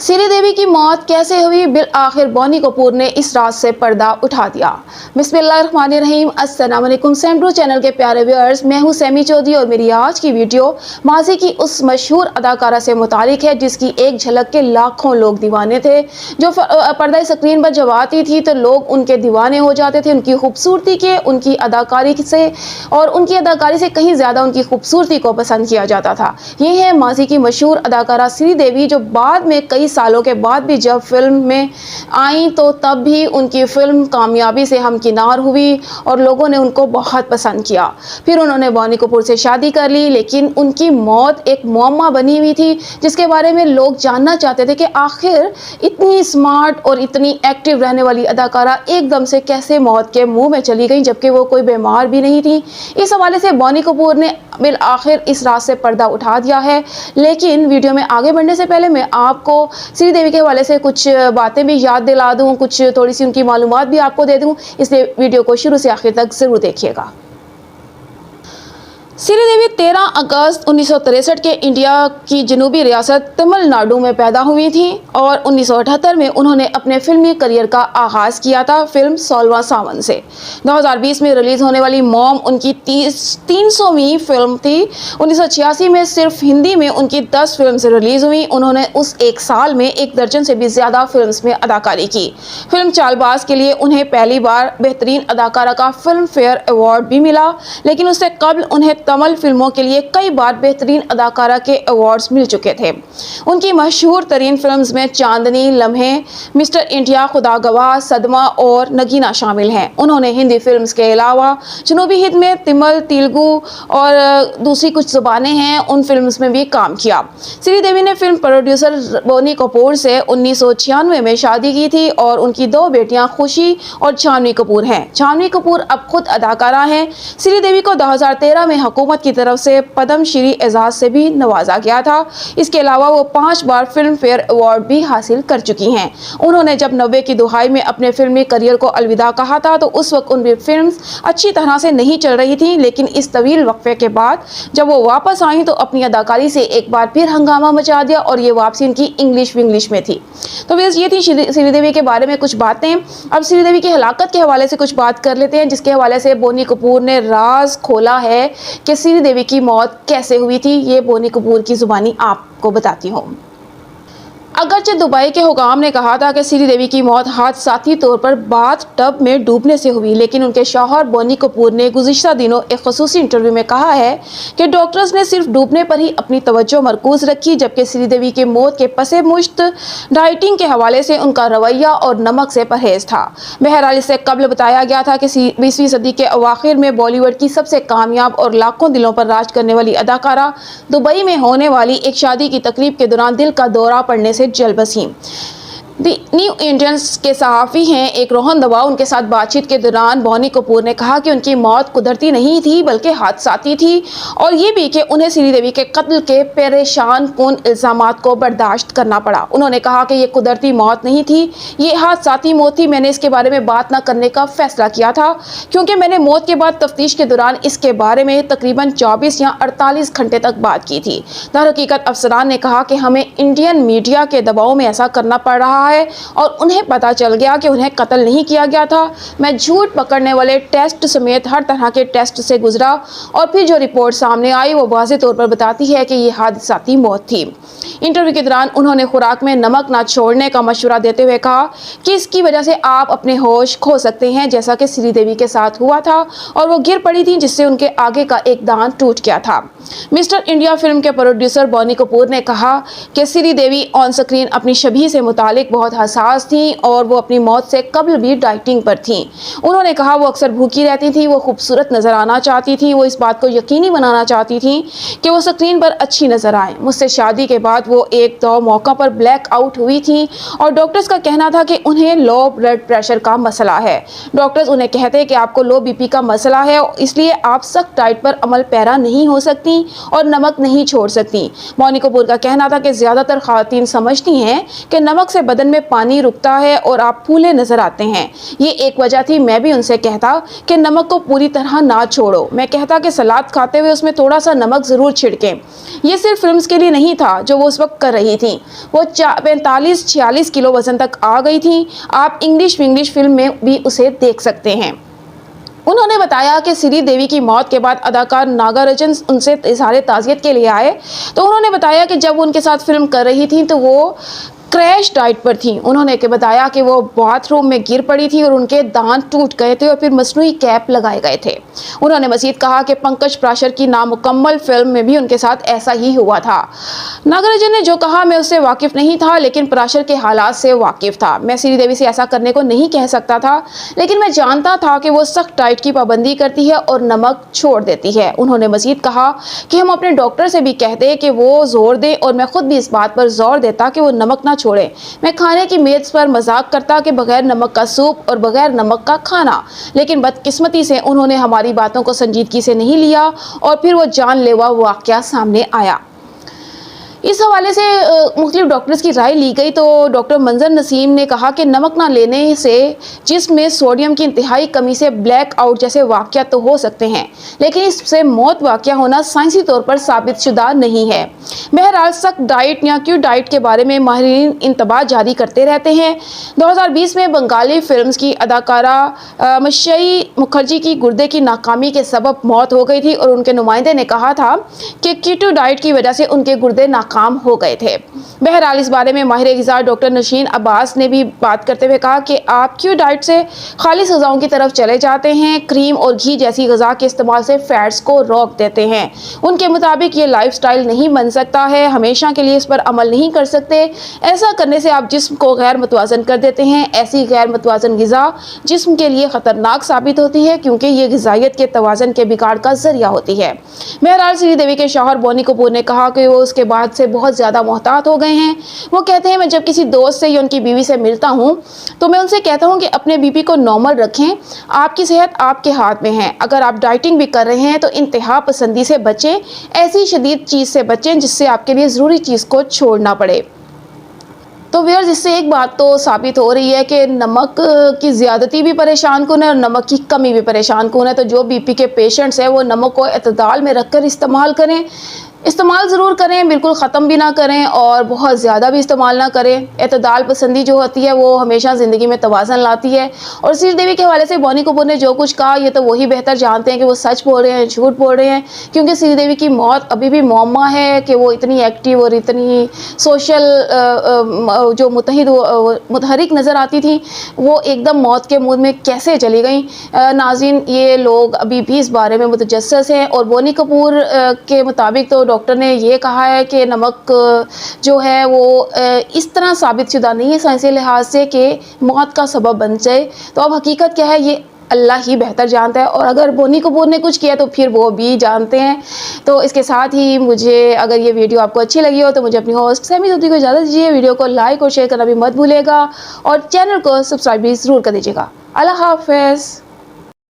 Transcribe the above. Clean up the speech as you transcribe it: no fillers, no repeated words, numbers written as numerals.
श्री देवी की मौत कैसे हुई, बिलआखिर बॉनी कपूर ने इस राज से पर्दा उठा दिया। बिस्मिल्लाहिर्रहमानिर्रहीम, अस्सलाम वालेकुम सेम चैनल के प्यारे व्यूअर्स, मैं हूं सैमी चौधरी और मेरी आज की वीडियो माजी की उस मशहूर अदाकारा से मुतालिक है जिसकी एक झलक के लाखों लोग दीवाने थे। जो पर्दा स्क्रीन पर जब आती थी तो लोग उनके दीवाने हो जाते थे, उनकी खूबसूरती के, उनकी अदाकारी से, और उनकी अदाकारी से कहीं ज़्यादा उनकी खूबसूरती को पसंद किया जाता था। ये है माजी की मशहूर अदाकारा श्री देवी, जो बाद में कई सालों के बाद भी जब फिल्म में आई तो तब भी उनकी फिल्म कामयाबी से हमकिनार हुई और लोगों ने उनको बहुत पसंद किया। फिर उन्होंने बॉनी कपूर से शादी कर ली, लेकिन उनकी मौत एक मुअम्मा बनी हुई थी जिसके बारे में लोग जानना चाहते थे कि आखिर इतनी स्मार्ट और इतनी एक्टिव रहने वाली अदाकारा एकदम से कैसे मौत के मुंह में चली गई, जबकि वो कोई बीमार भी नहीं थी। इस हवाले से बॉनी कपूर ने बिल आखिर इस राज से पर्दा उठा दिया है। लेकिन वीडियो में आगे बढ़ने से पहले मैं आपको श्री देवी के हवाले से कुछ बातें भी याद दिला दूं, कुछ थोड़ी सी उनकी मालूमात भी आपको दे दूं, इसलिए वीडियो को शुरू से आखिर तक जरूर देखिएगा। श्री देवी 13 अगस्त 1963 के इंडिया की जनूबी रियासत तमिलनाडु में पैदा हुई थी और 1978 में उन्होंने अपने फिल्मी करियर का आगाज़ किया था फिल्म 16वां सावन से। 2020 में रिलीज़ होने वाली मॉम उनकी 300वीं फिल्म थी। 1986 में सिर्फ हिंदी में उनकी 10 फिल्म रिलीज़ हुई। उन्होंने उस एक साल में 1 दर्जन से भी ज़्यादा फिल्म्स में अदाकारी की। फिल्म चालबाज के लिए उन्हें पहली बार बेहतरीन अदाकारा का फिल्म फेयर अवार्ड भी मिला, लेकिन उससे कबल उन्हें तमिल फिल्मों के लिए कई बार बेहतरीन अदाकारा के अवार्ड्स मिल चुके थे। उनकी मशहूर तरीन फिल्म्स में चांदनी, लम्हे, मिस्टर इंडिया, खुदा गवाह, सदमा और नगीना शामिल हैं। उन्होंने हिंदी फिल्म्स के अलावा जनूबी हिंद में तमिल, तेलुगु और दूसरी कुछ ज़ुबानें हैं, उन फिल्म्स में भी काम किया। श्री देवी ने फिल्म प्रोड्यूसर बॉनी कपूर से 1996 में शादी की थी और उनकी 2 बेटियां खुशी और छानवी कपूर हैं। छानवी कपूर अब खुद अदाकारा हैं। श्री देवी को 2013 में हुकूमत की तरफ से पद्म श्री एजाज से भी नवाजा गया था। इसके अलावा वो 5 बार फिल्म फेयर अवार्ड भी हासिल कर चुकी हैं। उन्होंने जब 90 की दुहाई में अपने फिल्मी करियर को अलविदा कहा था तो उस वक्त उनकी फिल्म्स अच्छी तरह से नहीं चल रही थी, लेकिन इस तवील वक्फे के बाद जब वो वापस आई तो अपनी अदाकारी से एक बार फिर हंगामा मचा दिया और ये वापसी उनकी इंग्लिश में थी। तो बस ये थी श्री देवी के बारे में कुछ बातें। अब श्री देवी की हलाकत के हवाले से कुछ बात कर लेते हैं, जिसके हवाले से बॉनी कपूर ने राज खोला है कि श्री देवी की मौत कैसे हुई थी। ये बॉनी कपूर की जुबानी आपको बताती हूँ। अगरचे दुबई के हुकाम ने कहा था कि श्री देवी की मौत हादसाती तौर पर बाथ टब में डूबने से हुई, लेकिन उनके शौहर बॉनी कपूर ने गुज़िश्ता दिनों एक ख़ुसूसी इंटरव्यू में कहा है कि डॉक्टर्स ने सिर्फ डूबने पर ही अपनी तवज्जो मरकूज़ रखी, जबकि श्री देवी के मौत के पसे मुश्त डाइटिंग के हवाले से उनका रवैया और नमक से परहेज़ था। बहरहाल इससे कबल बताया गया था कि 20वीं सदी के अवाखिर में बॉलीवुड की सबसे कामयाब और लाखों दिलों पर राज करने वाली अदाकारा दुबई में होने वाली एक शादी की तकरीब के दौरान दिल का दौरा पड़ने से जल बसी। दी न्यू इंडियंस के सहाफ़ी हैं एक रोहन दवा, उनके साथ बातचीत के दौरान बॉनी कपूर ने कहा कि उनकी मौत कुदरती नहीं थी बल्कि हादसाती थी, और ये भी कि उन्हें श्री देवी के कत्ल के परेशान कुन इल्ज़ामात को बर्दाश्त करना पड़ा। उन्होंने कहा कि ये कुदरती मौत नहीं थी, ये हादसाती मौत थी। मैंने इसके बारे में बात ना करने का फैसला किया था क्योंकि मैंने मौत के बाद तफ्तीश के दौरान इसके बारे में तकरीबन 24 या 48 घंटे तक बात की थी। दरहकीकत अफसरान ने कहा कि हमें इंडियन मीडिया के दबाव में ऐसा करना पड़ रहा है और उन्हें पता चल गया कि उन्हें कत्ल नहीं किया गया था। मैं झूठ पकड़ने वाले टेस्ट समेत हर तरह के टेस्ट से गुजरा और फिर जो रिपोर्ट सामने आई वो वाज़ेह तौर पर बताती है कि ये हादसाती मौत थी। इंटरव्यू के दौरान उन्होंने खुराक में नमक ना छोड़ने का मशवरा देते हुए कहा कि इसकी वजह से आप अपने होश खो सकते हैं, जैसा कि श्री देवी के साथ हुआ था और वो गिर पड़ी थी जिससे उनके आगे का एक दांत टूट गया था। मिस्टर इंडिया फिल्म के प्रोड्यूसर बॉनी कपूर ने कहा कि श्री देवी ऑन स्क्रीन अपनी शबीह से मुतालिक बहुत हसास थी और वो अपनी मौत से कबल भी डाइटिंग पर थी। उन्होंने कहा वो अक्सर भूखी रहती थी, वो खूबसूरत नजर आना चाहती थी, वो इस बात को यकीनी बनाना चाहती थी कि वो स्क्रीन पर अच्छी नजर आए। मुझसे शादी के बाद वो एक दो मौका पर ब्लैक आउट हुई थी और डॉक्टर्स का कहना था कि उन्हें लो ब्लड प्रेशर का मसला है। डॉक्टर्स उन्हें कहते हैं कि आपको लो बीपी का मसला है, इसलिए आप सख्त डाइट पर अमल पैरा नहीं हो सकती और नमक नहीं छोड़ सकती। बॉनी कपूर का कहना था कि ज़्यादातर ख़वातीन समझती हैं कि नमक से बदन بدن میں پانی رکتا ہے اور آپ پھولے نظر آتے ہیں۔ یہ ایک وجہ تھی میں بھی ان سے کہتا کہ نمک کو پوری طرح نہ چھوڑو۔ میں کہتا کہ سلاد کھاتے ہوئے اس میں تھوڑا سا نمک ضرور چھڑکیں۔ یہ صرف فلمز کے لیے نہیں تھا جو وہ اس وقت کر رہی تھیں۔ وہ 45-46 کلو وزن تک آ گئی تھیں۔ آپ انگلش فلم میں بھی اسے دیکھ سکتے ہیں۔ انہوں نے بتایا کہ سری دیوی کی موت کے بعد اداکار ناگارجن ان سے اظہار تعزیت کے لیے آئے تو انہوں نے بتایا کہ جب وہ ان کے ساتھ فلم کر رہی تھیں تو وہ کریش ڈائٹ پر تھیں۔ انہوں نے بتایا کہ وہ باتھ روم میں گر پڑی تھی اور ان کے دانت ٹوٹ گئے تھے اور پھر مصنوعی کیپ لگائے گئے تھے۔ انہوں نے مزید کہا کہ پنکج پراشر کی نامکمل فلم میں بھی ان کے ساتھ ایسا ہی ہوا تھا۔ ناگارجن نے جو کہا میں اس سے واقف نہیں تھا لیکن پراشر کے حالات سے واقف تھا۔ میں سری دیوی سے ایسا کرنے کو نہیں کہہ سکتا تھا لیکن میں جانتا تھا کہ وہ سخت ڈائٹ کی پابندی کرتی ہے اور نمک چھوڑ دیتی ہے۔ انہوں نے مزید کہا کہ ہم اپنے ڈاکٹر سے بھی کہتے کہ وہ زور دے اور میں خود بھی اس بات پر زور دیتا کہ وہ نمک نہ چھوڑے۔ میں کھانے کی میز پر مذاق کرتا کہ بغیر نمک کا سوپ اور بغیر نمک کا کھانا، لیکن بدقسمتی سے انہوں نے ہماری باتوں کو سنجیدگی سے نہیں لیا اور پھر وہ جان لیوا واقعہ سامنے آیا۔ اس حوالے سے مختلف ڈاکٹرز کی رائے لی گئی تو ڈاکٹر منظر نسیم نے کہا کہ نمک نہ لینے سے جسم میں سوڈیم کی انتہائی کمی سے بلیک آؤٹ جیسے واقعات تو ہو سکتے ہیں لیکن اس سے موت واقع ہونا سائنسی طور پر ثابت شدہ نہیں ہے۔ بہرحال سخت ڈائٹ یا کیو ڈائٹ کے بارے میں ماہرین انتباہ جاری کرتے رہتے ہیں۔ 2020 میں بنگالی فلمز کی اداکارہ مشئی مکھرجی کی گردے کی ناکامی کے سبب موت ہو گئی تھی اور ان کے نمائندے نے کہا تھا کہ کیٹو ڈائٹ کی وجہ سے ان کے گردے ناکام ہو گئے تھے۔ بہرحال اس بارے میں ماہر غذا ڈاکٹر نشین عباس نے بھی بات کرتے ہوئے کہا کہ آپ کیو ڈائٹ سے خالص غذاؤں کی طرف چلے جاتے ہیں، کریم اور گھی جیسی غذا کے استعمال سے فیٹس کو روک دیتے ہیں۔ ان کے مطابق یہ لائف سٹائل نہیں بن سکتا ہے، ہمیشہ کے لیے اس پر عمل نہیں کر سکتے۔ ایسا کرنے سے آپ جسم کو غیر متوازن کر دیتے ہیں۔ ایسی غیر متوازن غذا جسم کے لیے خطرناک ثابت ہوتی ہے کیونکہ یہ غذائیت کے توازن کے بگاڑ کا ذریعہ ہوتی ہے۔ بہرحال سری دیوی کے شوہر بونی کپور نے کہا کہ وہ اس کے بعد سے بہت زیادہ محتاط ہو گئے ہیں۔ وہ کہتے ہیں میں جب کسی دوست سے یا ان کی بیوی سے ملتا ہوں تو میں ان سے کہتا ہوں کہ اپنے بی پی کو نارمل رکھیں، آپ کی صحت آپ کے ہاتھ میں ہے۔ اگر آپ ڈائٹنگ بھی کر رہے ہیں تو انتہا پسندی سے بچیں، ایسی شدید چیز سے بچیں جس سے آپ کے لیے ضروری چیز کو چھوڑنا پڑے۔ تو ویئرز اس سے ایک بات تو ثابت ہو رہی ہے کہ نمک کی زیادتی بھی پریشان کن ہے اور نمک کی کمی بھی پریشان کن ہے۔ تو جو بی پی کے پیشنٹس ہیں وہ نمک کو اعتدال میں رکھ کر استعمال کریں، استعمال ضرور کریں، بالکل ختم بھی نہ کریں اور بہت زیادہ بھی استعمال نہ کریں۔ اعتدال پسندی جو ہوتی ہے وہ ہمیشہ زندگی میں توازن لاتی ہے۔ اور سری دیوی کے حوالے سے بونی کپور نے جو کچھ کہا یہ تو وہی بہتر جانتے ہیں کہ وہ سچ بول رہے ہیں جھوٹ بول رہے ہیں، کیونکہ سری دیوی کی موت ابھی بھی معمہ ہے کہ وہ اتنی ایکٹیو اور اتنی سوشل جو متحرک نظر آتی تھیں وہ ایک دم موت کے منہ میں کیسے چلی گئیں۔ ناظرین یہ لوگ ابھی بھی اس بارے میں متجسس ہیں اور بونی کپور کے مطابق تو ڈاکٹر نے یہ کہا ہے کہ نمک جو ہے وہ اس طرح ثابت شدہ نہیں ہے سائنسی لحاظ سے کہ موت کا سبب بن جائے۔ تو اب حقیقت کیا ہے یہ اللہ ہی بہتر جانتا ہے، اور اگر بونی کپور نے کچھ کیا تو پھر وہ بھی جانتے ہیں۔ تو اس کے ساتھ ہی مجھے اگر یہ ویڈیو آپ کو اچھی لگی ہو تو مجھے اپنی ہوسٹ سیمی سودی کو اجازت دیجیے، ویڈیو کو لائک اور شیئر کرنا بھی مت بھولیے گا اور چینل کو سبسکرائب بھی ضرور کر دیجیے گا۔ اللہ حافظ۔